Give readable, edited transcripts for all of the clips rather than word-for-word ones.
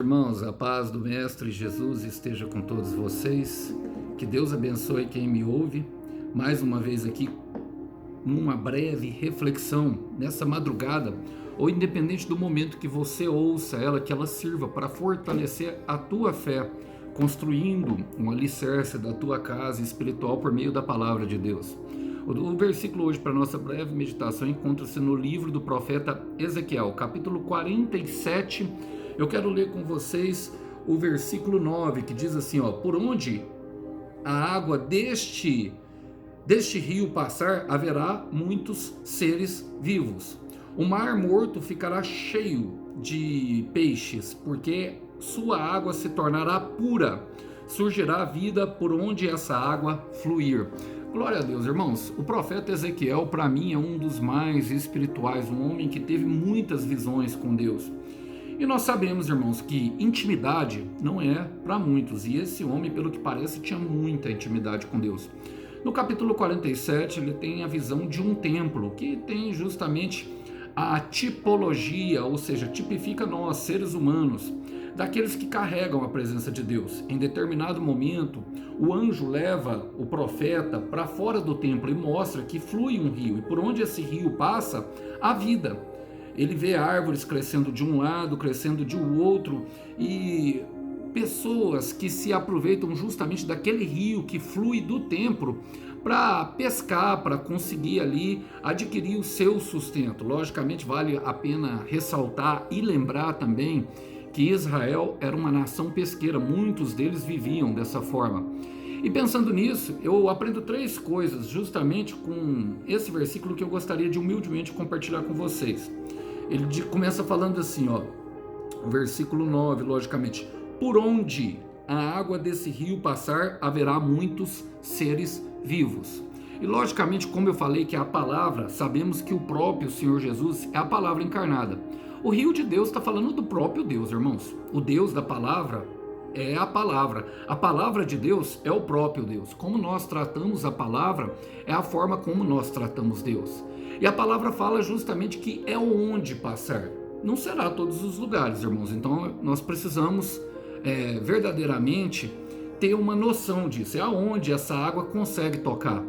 Irmãos, a paz do Mestre Jesus esteja com todos vocês, que Deus abençoe quem me ouve, mais uma vez aqui, numa breve reflexão, nessa madrugada, ou independente do momento que você ouça ela, que ela sirva para fortalecer a tua fé, construindo um alicerce da tua casa espiritual por meio da palavra de Deus. O versículo hoje para nossa breve meditação encontra-se no livro do profeta Ezequiel, capítulo 47. Eu quero ler com vocês o versículo 9, que diz assim, ó: por onde a água deste rio passar, haverá muitos seres vivos. O mar morto ficará cheio de peixes, porque sua água se tornará pura. Surgirá vida por onde essa água fluir. Glória a Deus, irmãos. O profeta Ezequiel, para mim, é um dos mais espirituais, um homem que teve muitas visões com Deus. E nós sabemos, irmãos, que intimidade não é para muitos, e esse homem, pelo que parece, tinha muita intimidade com Deus. No capítulo 47, ele tem a visão de um templo, que tem justamente a tipologia, ou seja, tipifica nós, seres humanos, daqueles que carregam a presença de Deus. Em determinado momento, o anjo leva o profeta para fora do templo e mostra que flui um rio, e por onde esse rio passa, há vida. Ele vê árvores crescendo de um lado, crescendo de outro, e pessoas que se aproveitam justamente daquele rio que flui do templo para pescar, para conseguir ali adquirir o seu sustento. Logicamente, vale a pena ressaltar e lembrar também que Israel era uma nação pesqueira, muitos deles viviam dessa forma. E pensando nisso, eu aprendo três coisas justamente com esse versículo que eu gostaria de humildemente compartilhar com vocês. Ele começa falando assim, ó, o versículo 9, logicamente: por onde a água desse rio passar, haverá muitos seres vivos. E logicamente, como eu falei que é a palavra, sabemos que o próprio Senhor Jesus é a palavra encarnada. O rio de Deus está falando do próprio Deus, irmãos. O Deus da palavra é a palavra de Deus é o próprio Deus. Como nós tratamos a palavra é a forma como nós tratamos Deus. E a palavra fala justamente que é onde passar. Não será todos os lugares, irmãos. Então nós precisamos verdadeiramente ter uma noção disso. É aonde essa água consegue tocar.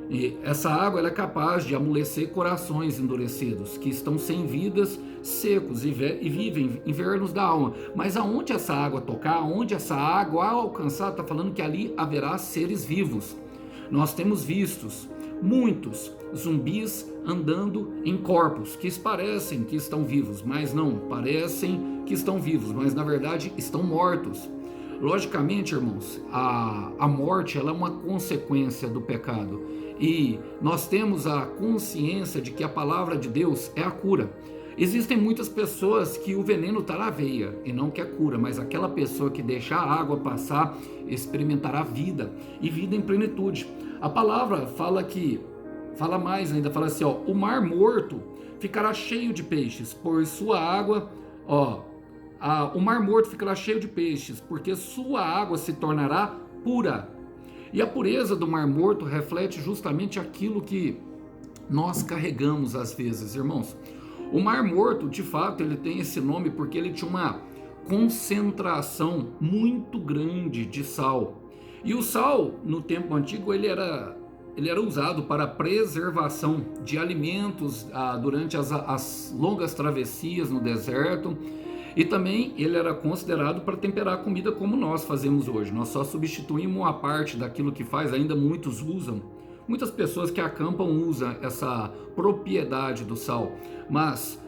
E essa água ela é capaz de amolecer corações endurecidos, que estão sem vidas, secos e vivem invernos da alma. Mas aonde essa água tocar, aonde essa água alcançar, está falando que ali haverá seres vivos. Nós temos vistos muitos zumbis andando em corpos que parecem que estão vivos, mas não, parecem que estão vivos, mas na verdade estão mortos. Logicamente, irmãos, a morte ela é uma consequência do pecado, e nós temos a consciência de que a palavra de Deus é a cura. Existem muitas pessoas que o veneno está na veia e não quer cura, mas aquela pessoa que deixar a água passar experimentará vida, e vida em plenitude. A palavra fala mais ainda, fala assim, ó: o mar morto ficará cheio de peixes, por sua água, ó, o mar morto ficará cheio de peixes, porque sua água se tornará pura. E a pureza do mar morto reflete justamente aquilo que nós carregamos às vezes, irmãos. O mar morto, de fato, ele tem esse nome porque ele tinha uma concentração muito grande de sal. E o sal, no tempo antigo, ele era usado para a preservação de alimentos durante as longas travessias no deserto. E também ele era considerado para temperar a comida como nós fazemos hoje. Nós só substituímos uma parte daquilo que faz, ainda muitos usam. Muitas pessoas que acampam usam essa propriedade do sal, mas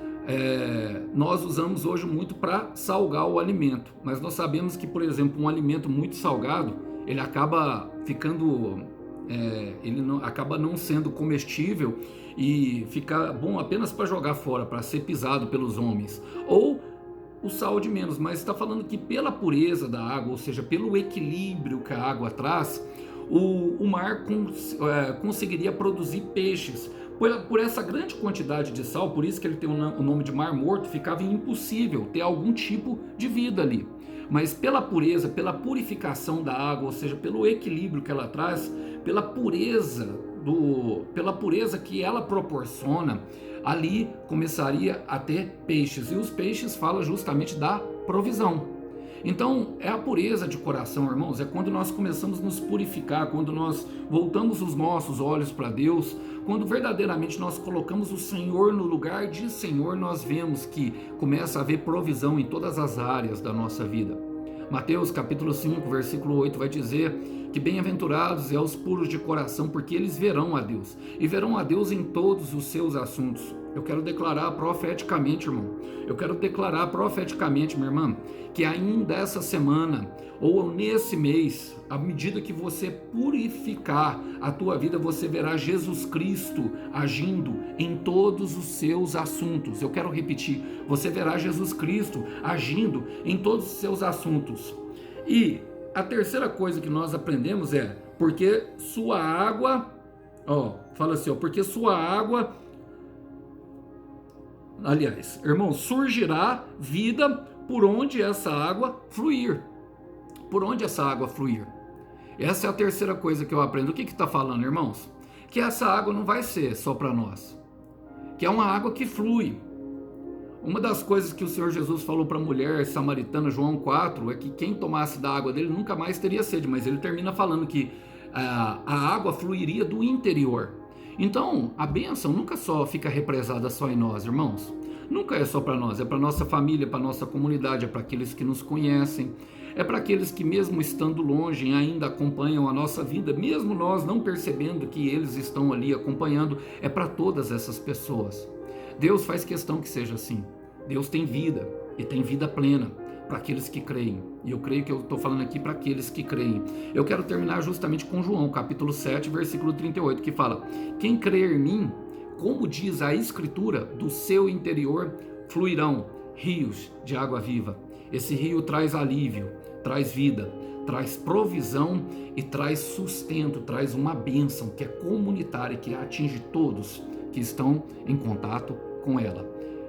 nós usamos hoje muito para salgar o alimento. Mas nós sabemos que, por exemplo, um alimento muito salgado, ele acaba ficando, acaba não sendo comestível e fica bom apenas para jogar fora, para ser pisado pelos homens. Ou o sal de menos, mas está falando que pela pureza da água, ou seja, pelo equilíbrio que a água traz, o mar conseguiria produzir peixes. Por essa grande quantidade de sal, por isso que ele tem o nome de mar morto, ficava impossível ter algum tipo de vida ali. Mas pela pureza, pela purificação da água, ou seja, pelo equilíbrio que ela traz, pela pureza que ela proporciona, ali começaria a ter peixes. E os peixes falam justamente da provisão. Então, é a pureza de coração, irmãos, é quando nós começamos a nos purificar, quando nós voltamos os nossos olhos para Deus, quando verdadeiramente nós colocamos o Senhor no lugar de Senhor, nós vemos que começa a haver provisão em todas as áreas da nossa vida. Mateus capítulo 5, versículo 8 vai dizer que bem-aventurados é os puros de coração, porque eles verão a Deus, e verão a Deus em todos os seus assuntos. Eu quero declarar profeticamente, irmão, eu quero declarar profeticamente, minha irmã, que ainda essa semana, ou nesse mês, à medida que você purificar a tua vida, você verá Jesus Cristo agindo em todos os seus assuntos. Eu quero repetir, você verá Jesus Cristo agindo em todos os seus assuntos. E a terceira coisa que nós aprendemos é, porque sua água, fala assim, porque sua água, aliás, irmão, surgirá vida por onde essa água fluir. Por onde essa água fluir. Essa é a terceira coisa que eu aprendo. O que está falando, irmãos? Que essa água não vai ser só para nós. Que é uma água que flui. Uma das coisas que o Senhor Jesus falou para a mulher samaritana, João 4, é que quem tomasse da água dele nunca mais teria sede, mas ele termina falando que a água fluiria do interior. Então, a bênção nunca só fica represada só em nós, irmãos. Nunca é só para nós, é para nossa família, para nossa comunidade, é para aqueles que nos conhecem, é para aqueles que mesmo estando longe ainda acompanham a nossa vida, mesmo nós não percebendo que eles estão ali acompanhando, é para todas essas pessoas. Deus faz questão que seja assim. Deus tem vida, e tem vida plena para aqueles que creem. E eu creio que eu estou falando aqui para aqueles que creem. Eu quero terminar justamente com João, capítulo 7, versículo 38, que fala: quem crer em mim, como diz a Escritura, do seu interior fluirão rios de água viva. Esse rio traz alívio, traz vida, traz provisão e traz sustento, traz uma bênção que é comunitária, que atinge todos que estão em contato com ela.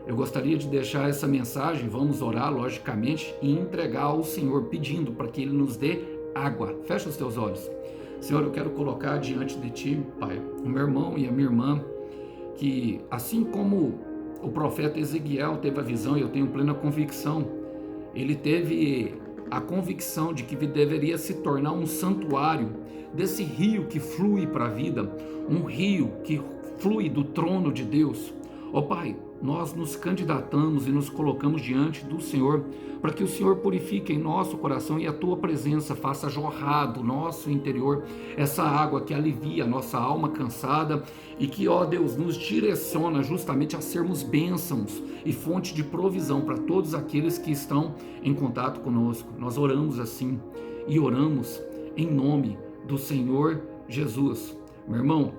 Eu gostaria de deixar essa mensagem, vamos orar logicamente e entregar ao Senhor, pedindo para que Ele nos dê água. Fecha os teus olhos. Senhor, eu quero colocar diante de Ti, Pai, o meu irmão e a minha irmã, que assim como o profeta Ezequiel teve a visão, e eu tenho plena convicção, ele teve a convicção de que deveria se tornar um santuário desse rio que flui para a vida, um rio que flui do trono de Deus. Ó Pai, nós nos candidatamos e nos colocamos diante do Senhor para que o Senhor purifique em nosso coração e a Tua presença faça jorrar do nosso interior essa água que alivia a nossa alma cansada e que, ó Deus, nos direciona justamente a sermos bênçãos e fonte de provisão para todos aqueles que estão em contato conosco. Nós oramos assim e oramos em nome do Senhor Jesus. Meu irmão,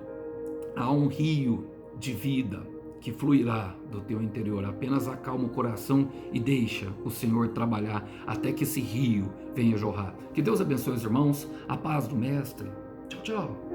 há um rio de vida que fluirá do teu interior. Apenas acalma o coração e deixa o Senhor trabalhar até que esse rio venha jorrar. Que Deus abençoe os irmãos, a paz do Mestre. Tchau, tchau.